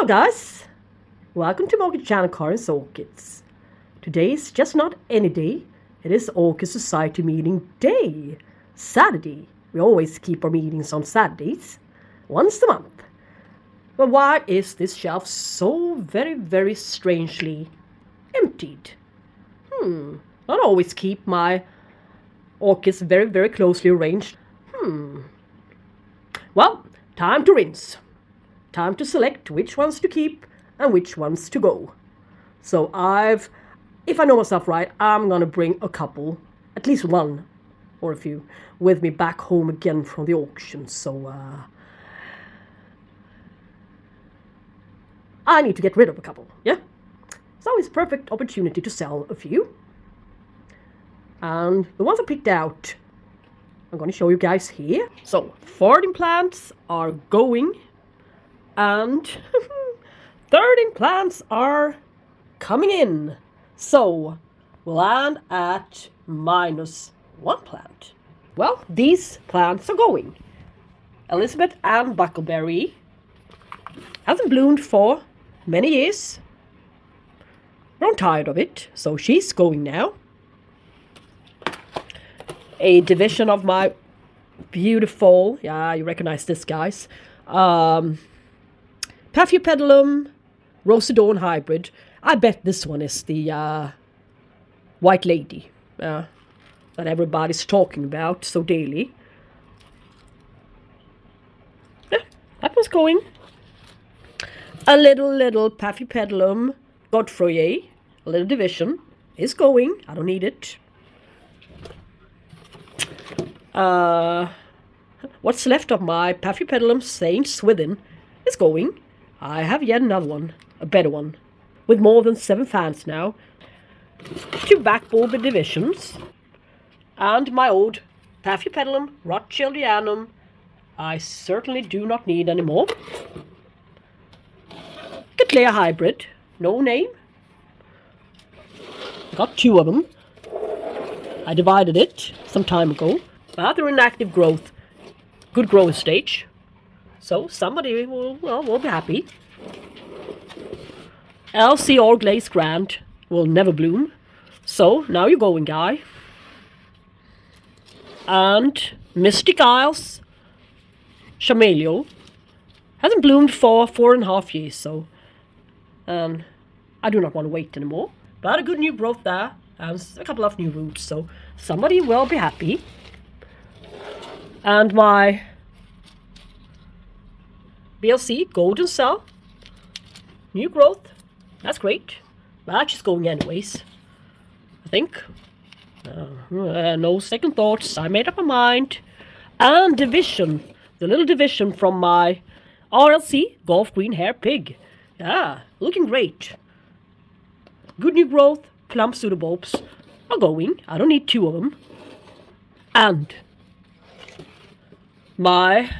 Hello guys, welcome to my Orchid channel Karin's Orchids. Today is just not any day, it is Orchid Society meeting day, Saturday. We always keep our meetings on Saturdays, once a month. But why is this shelf so very strangely emptied? I always keep my orchids very closely arranged. Well, time to rinse. Time to select which ones to keep and which ones to go. So if I know myself right, I'm gonna bring a couple, at least one or a few, with me back home again from the auction. So I need to get rid of a couple, yeah? So it's a perfect opportunity to sell a few. And the ones I picked out, I'm gonna show you guys here. So, forwarding plants are going, and thirding plants are coming in. So, we'll land at -1 plant. Well, these plants are going. Elizabeth and Buckleberry hasn't bloomed for many years. Grown tired of it, so she's going now. A division of my beautiful, yeah, you recognize this, guys. Paphiopedilum Rothschildianum hybrid. I bet this one is the white lady that everybody's talking about so daily. Yeah, that one's going. A little Paphiopedilum Godefroye, a little division, is going. I don't need it. What's left of my Paphiopedilum Saint Swithn is going. I have yet another one, a better one, with more than 7 fans now. 2 backbulb divisions, and my old Paphiopedilum Rothschildianum I certainly do not need anymore. Cattleya hybrid, no name. Got 2 of them. I divided it some time ago. But they're in active growth, good growth stage. So somebody will be happy. LC or Glaze Grand will never bloom. So now you're going, guy. And Mystic Isles Chameleo hasn't bloomed for 4.5 years, so I do not want to wait anymore. But a good new growth there, and a couple of new roots, so somebody will be happy. And my BLC Golden Cell, new growth, that's great. But she's going anyways, I think. No second thoughts, I made up my mind. And division, the little division from my RLC Golf Green Hair Pig. Yeah, looking great. Good new growth, plump pseudobulbs are going. I don't need 2 of them. And my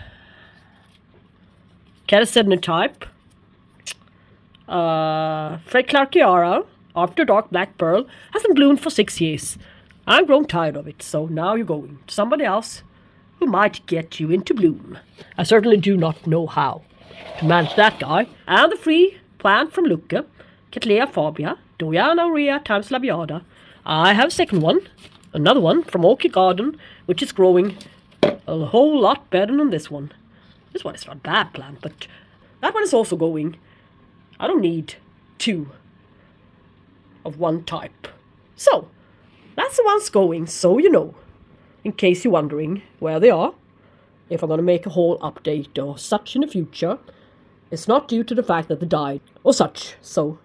Cattleya type, Fred Clarkiara, After Dark Black Pearl, hasn't bloomed for 6 years. I'm grown tired of it, so now you're going to somebody else who might get you into bloom. I certainly do not know how to manage that guy. And the free plant from Lucca, Cattleya Fabia, Diana Aurea times Labiata. I have a second one, another one from Orchid Garden, which is growing a whole lot better than this one. This one is not a bad plant, but that one is also going. I don't need 2 of one type. So, that's the ones going, so you know. In case you're wondering where they are, if I'm going to make a whole update or such in the future, it's not due to the fact that they died or such, so.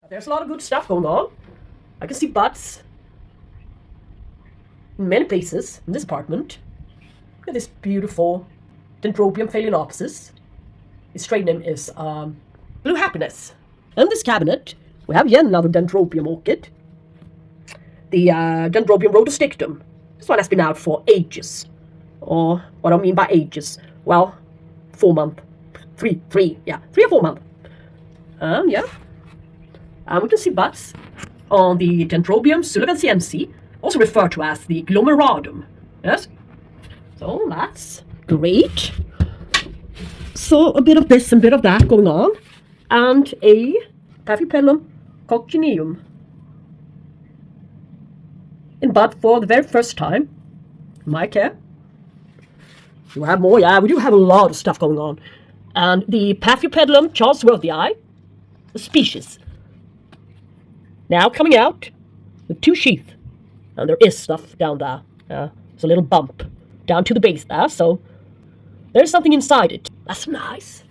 There's a lot of good stuff going on. I can see buds in many places in this apartment. Look at this beautiful Dendrobium phalaenopsis. Its trade name is Blue Happiness. In this cabinet, we have yet another Dendrobium orchid. The Dendrobium rhodostictum. This one has been out for ages. Or what I mean by ages, well, 4 months. 3 or 4 months. Yeah. And we can see buds on the Dendrobium sullivansiense, also referred to as the glomeradum. Yes. So that's great. So a bit of this and a bit of that going on. And a Paphiopedilum coccineum in bud for the very first time. My care. You have more, yeah, we do have a lot of stuff going on. And the Paphiopedilum charlesworthii, a species, now coming out with 2 sheath. And there is stuff down there. There's a little bump down to the base there, so there's something inside it. That's nice.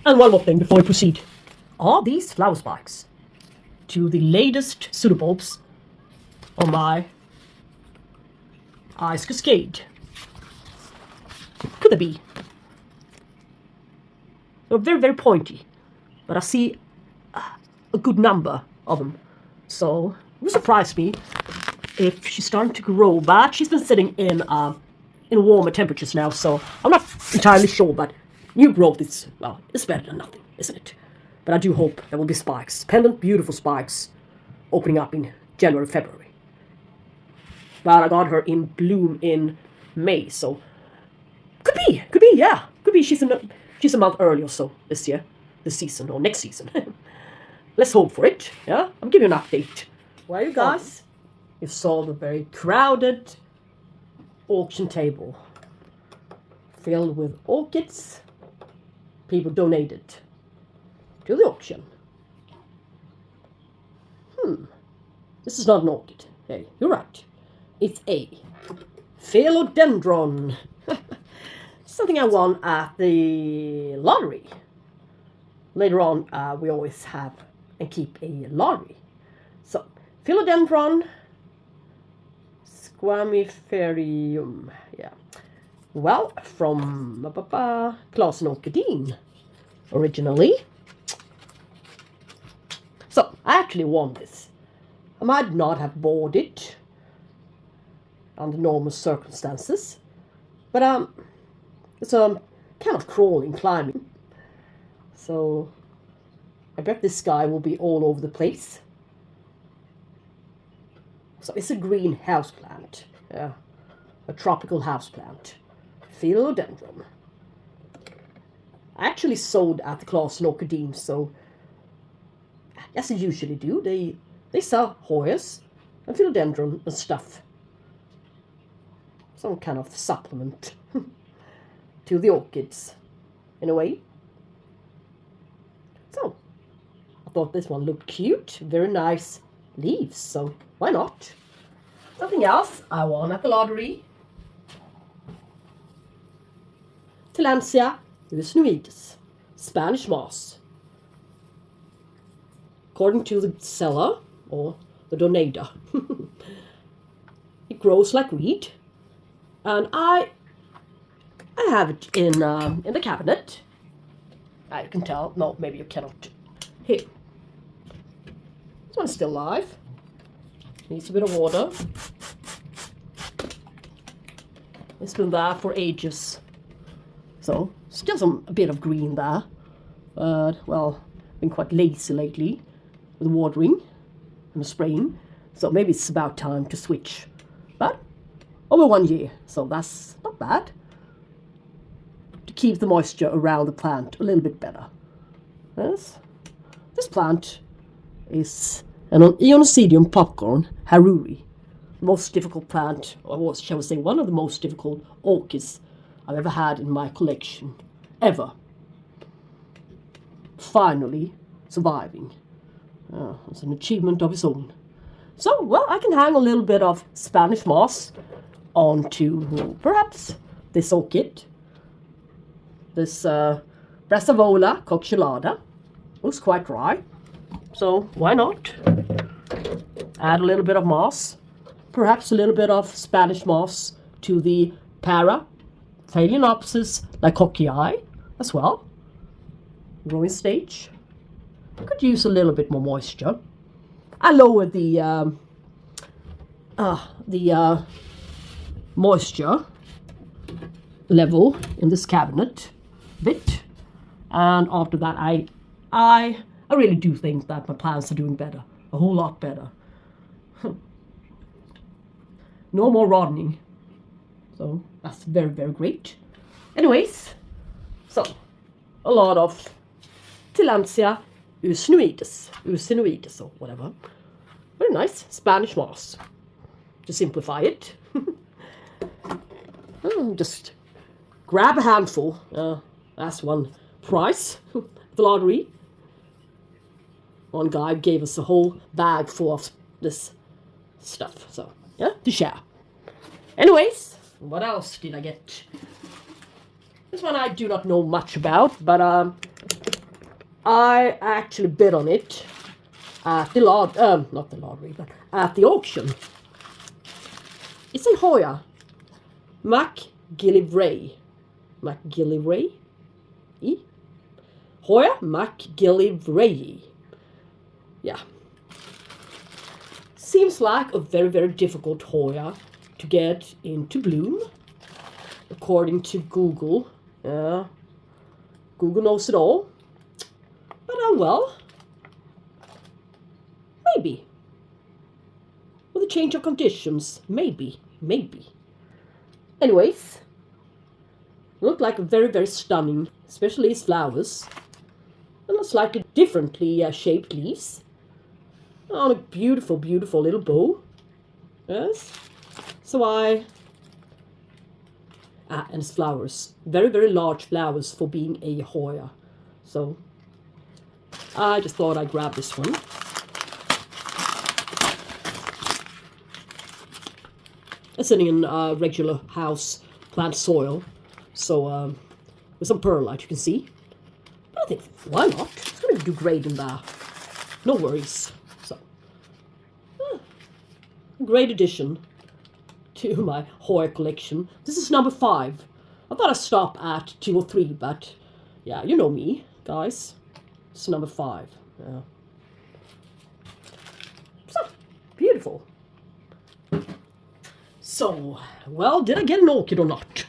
And one more thing before we proceed. Are these flower spikes to the latest pseudobulbs on my Ice Cascade? Could they be? They're very, very pointy, but I see a good number of them. So it would surprise me if she's starting to grow, but she's been sitting in warmer temperatures now, so I'm not entirely sure, but new growth is, well, it's better than nothing, isn't it? But I do hope there will be spikes, pendant, beautiful spikes, opening up in January, February. But I got her in bloom in May, so could be, yeah. Could be she's a month early or so this year, this season, or next season. Let's hope for it, yeah? I'll give you an update. Well, you guys, you saw the very crowded auction table filled with orchids people donated to the auction. This is not an orchid. Hey, you're right. It's a Filodendron. Something I won at the lottery. Later on, we always have and keep a lottery. So, Filodendron squamiferium. Yeah. Well, from class Orchidine originally. So, I actually won this. I might not have bought it under normal circumstances, but it's a kind of crawling, climbing. So I bet this guy will be all over the place. So it's a green houseplant, yeah, a tropical houseplant, Filodendron. I actually sold at the class Orchidine, so as they usually do, they sell Hoyas and Filodendron and stuff. Some kind of supplement to the orchids, in a way. So, I thought this one looked cute, very nice leaves, so why not? Something else I won at the lottery. Tillandsia usnuides, Spanish moss. According to the seller, or the donator, it grows like weed. And I have it in the cabinet. You can tell. No, maybe you cannot. Here. This one's still alive. Needs a bit of water. It's been there for ages. So, still a bit of green there. But, well, been quite lazy lately with watering and spraying. So maybe it's about time to switch. But over 1 year, so that's not bad. To keep the moisture around the plant a little bit better. Yes. This plant is an Oncidium popcorn haruri. Most difficult plant, or shall we say one of the most difficult orchids I've ever had in my collection. Ever. Finally surviving. It's an achievement of its own. So, well, I can hang a little bit of Spanish moss onto perhaps this orchid. This Brassavola cocciolata looks quite dry. So, why not? Add a little bit of moss. Perhaps a little bit of Spanish moss to the Phalaenopsis lycockii as well. Growing stage. Could use a little bit more moisture. I lowered the moisture level in this cabinet a bit, and after that I I really do think that my plants are doing better. A whole lot better. No more rotting. So that's very, very great. Anyways, so a lot of Tillandsia usinoides or whatever. Very nice Spanish moss. To simplify it, just grab a handful. That's one prize. The lottery. One guy gave us a whole bag full of this stuff. So yeah, to share. Anyways, what else did I get? This one I do not know much about, but I actually bid on it at the not the lottery, but at the auction. It's a Hoya, McGillivray. Hoya McGillivray. Yeah. Seems like a very, very difficult Hoya to get into bloom, according to Google. Yeah, Google knows it all. But well, maybe. With a change of conditions, maybe. Anyways, look like a very, very stunning, especially its flowers. And slightly differently shaped leaves. On a beautiful, beautiful little bow. Yes. So and its flowers. Very, very large flowers for being a Hoya. So I just thought I'd grab this one. It's sitting in regular house plant soil. So with some perlite, you can see. But I think, why not? It's going to do great in there. No worries. So, great addition to my Hoya collection. This is number 5. I thought I'd stop at 2 or 3, but yeah, you know me, guys. It's number 5. Yeah. So, beautiful. So, well, did I get an orchid or not?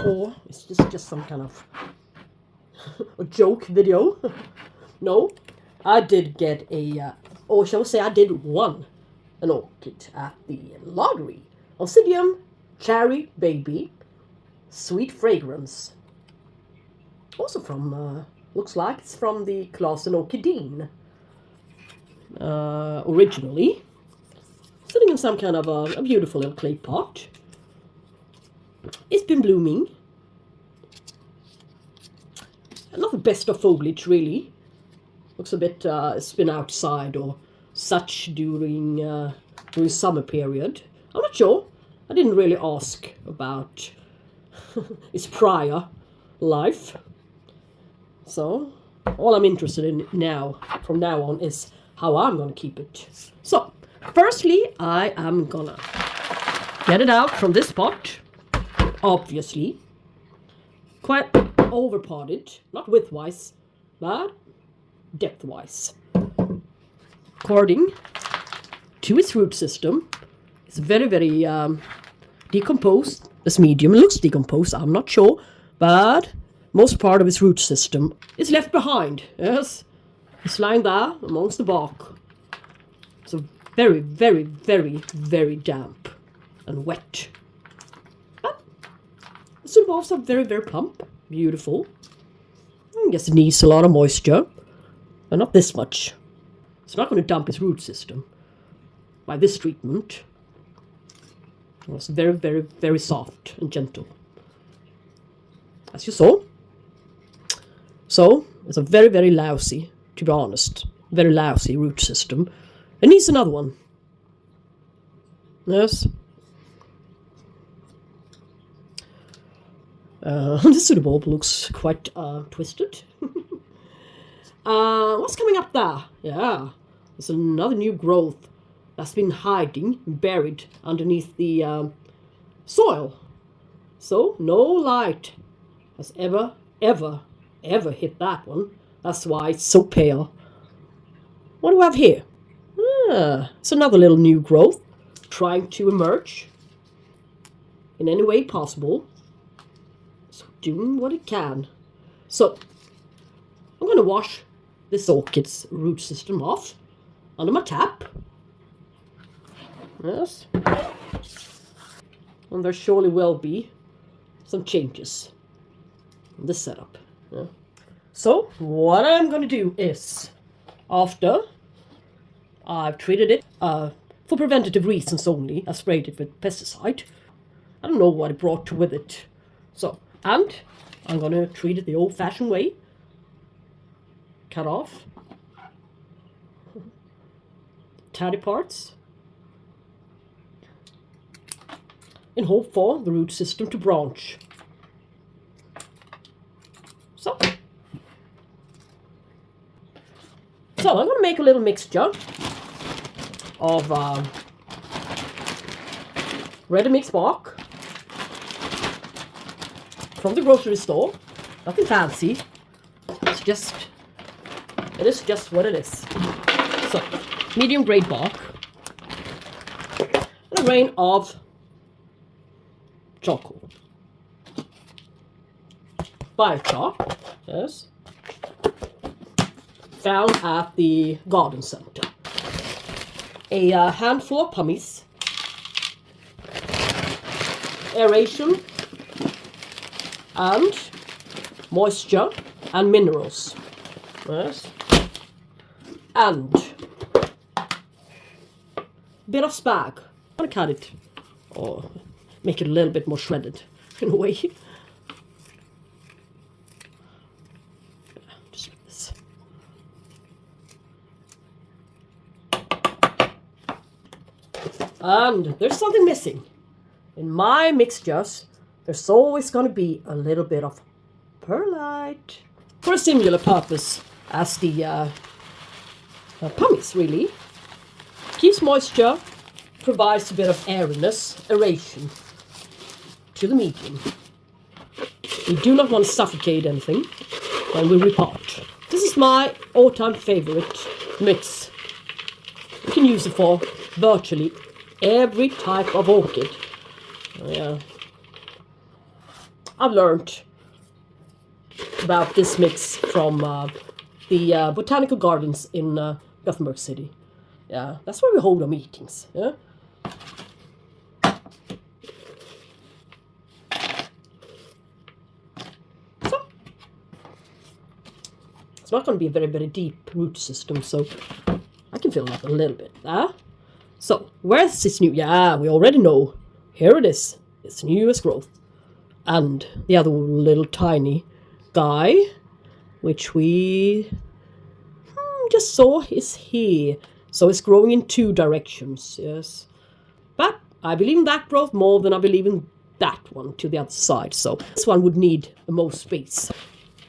Or is this just some kind of a joke video? No, I did get or shall we say I did won an orchid at the lottery. Oncidium, Cherry Baby, Sweet Fragrance. Also from, looks like it's from the class Orchidine. Originally. Sitting in some kind of a beautiful little clay pot. It's been blooming. Not the best of foliage, really. Looks a bit, it's been outside or such during summer period. I'm not sure. I didn't really ask about its prior life. So, all I'm interested in now, from now on, is how I'm going to keep it. So, firstly, I am gonna get it out from this pot. Obviously. Quite over-potted. Not width-wise, but depth-wise. According to its root system, it's very, very decomposed. This medium looks decomposed, I'm not sure. But most part of its root system is left behind. Yes. It's lying there amongst the bark. So very, very, very, very damp and wet. But the superbulbs are very, very plump. Beautiful. I guess it needs a lot of moisture. But not this much. It's not going to dump its root system by this treatment. It's very, very, very soft and gentle. As you saw. So, it's a very, very lousy, to be honest, very lousy root system. It needs another one. Yes. This pseudobulb looks quite twisted. What's coming up there? Yeah, there's another new growth that's been hiding, buried underneath the soil. So no light has ever hit that one. That's why it's so pale. What do we have here? It's another little new growth trying to emerge in any way possible. So doing what it can. So I'm going to wash this orchid's root system off under my tap. Yes. And there surely will be some changes in this setup. Yeah. So what I'm going to do is, after I've treated it for preventative reasons only, I sprayed it with pesticide. I don't know what it brought with it. So, and I'm going to treat it the old-fashioned way. Cut off tatty parts in hope for the root system to branch. So I'm going to make a little mixture of ready-mix bark from the grocery store. Nothing fancy. It is just what it is. So, medium grade bark and a grain of charcoal. Biochar, yes, found at the garden center. A handful of pumice, aeration, and moisture and minerals. Yes. And a bit of spag. I'm gonna cut it or make it a little bit more shredded in a way. Just like this. And there's something missing. In my mixtures, there's always going to be a little bit of perlite. For a similar purpose as the pumice, really. Keeps moisture, provides a bit of airiness, aeration to the medium. We do not want to suffocate anything when we repot. This is my all-time favorite mix. You can use it for virtually every type of orchid. Yeah. I've learned about this mix from the botanical gardens in Gothenburg City. Yeah, that's where we hold our meetings. Yeah. So it's not going to be a very, very deep root system, so I can fill it up a little bit. So where's this new? Yeah, we already know. Here it is. It's newest growth. And the other little tiny guy, which we just saw, is here. So it's growing in two directions, yes. But I believe in that growth more than I believe in that one to the other side. So this one would need the most space,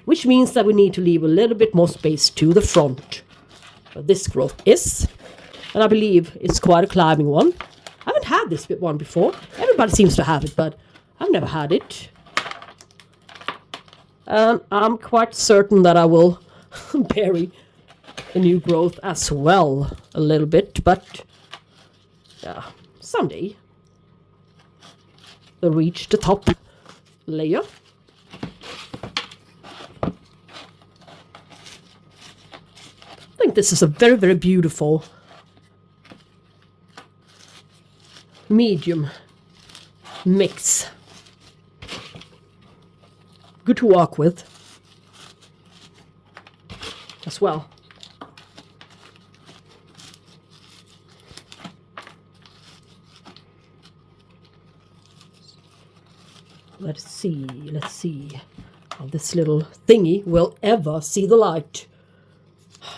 which means that we need to leave a little bit more space to the front. This growth is, and I believe it's quite a climbing one. I haven't had this one before. Everybody seems to have it, but I've never had it. And I'm quite certain that I will bury the new growth as well a little bit, but yeah, someday they'll reach the top layer. I think this is a very, very beautiful medium mix. Good to work with as well. Let's see how this little thingy will ever see the light.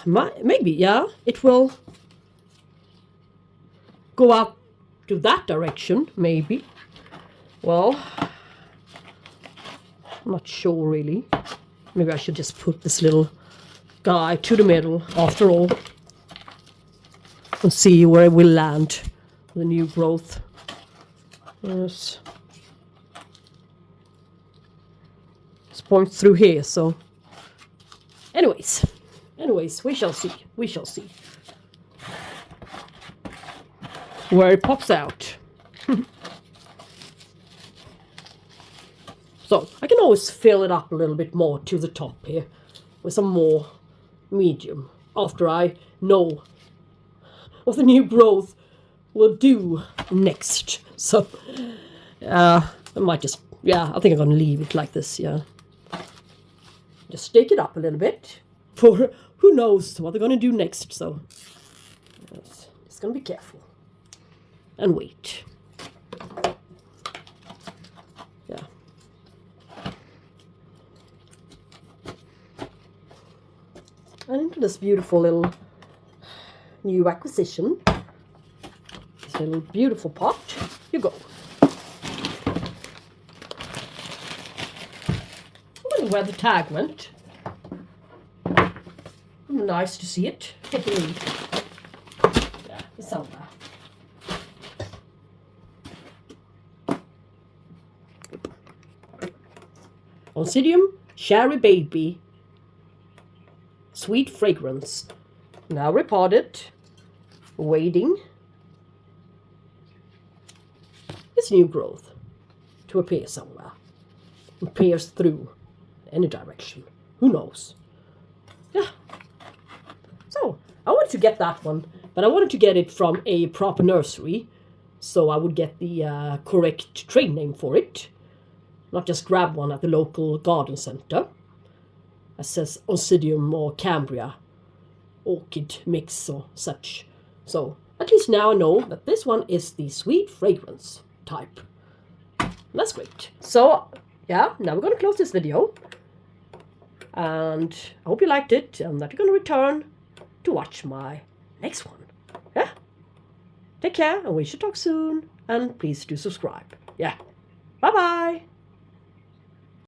Maybe, yeah, it will go out to that direction, maybe. Well, I'm not sure really. Maybe I should just put this little guy to the middle after all and see where it will land, the new growth. Yes. It's points through here, so anyways, we shall see where it pops out. So I can always fill it up a little bit more to the top here with some more medium after I know what the new growth will do next. So I might just, I think I'm gonna leave it like this. Just stake it up a little bit for who knows what they're gonna do next. So just gonna be careful and wait. And into this beautiful little new acquisition, this little beautiful pot, you go. I wonder where the tag went. Nice to see it. Take a read. Yeah, it's somewhere. Oncidium, Sharry baby. Sweet fragrance. Now repotted. Waiting. This new growth to appear somewhere. And pierce through any direction. Who knows? Yeah. So, I wanted to get that one, but I wanted to get it from a proper nursery, so I would get the correct trade name for it. Not just grab one at the local garden center. It says Oncidium or Cambria, Orchid mix or such. So at least now I know that this one is the sweet fragrance type. That's great. So now we're going to close this video. And I hope you liked it and that you're going to return to watch my next one. Yeah? Take care and we should talk soon. And please do subscribe. Yeah. Bye-bye.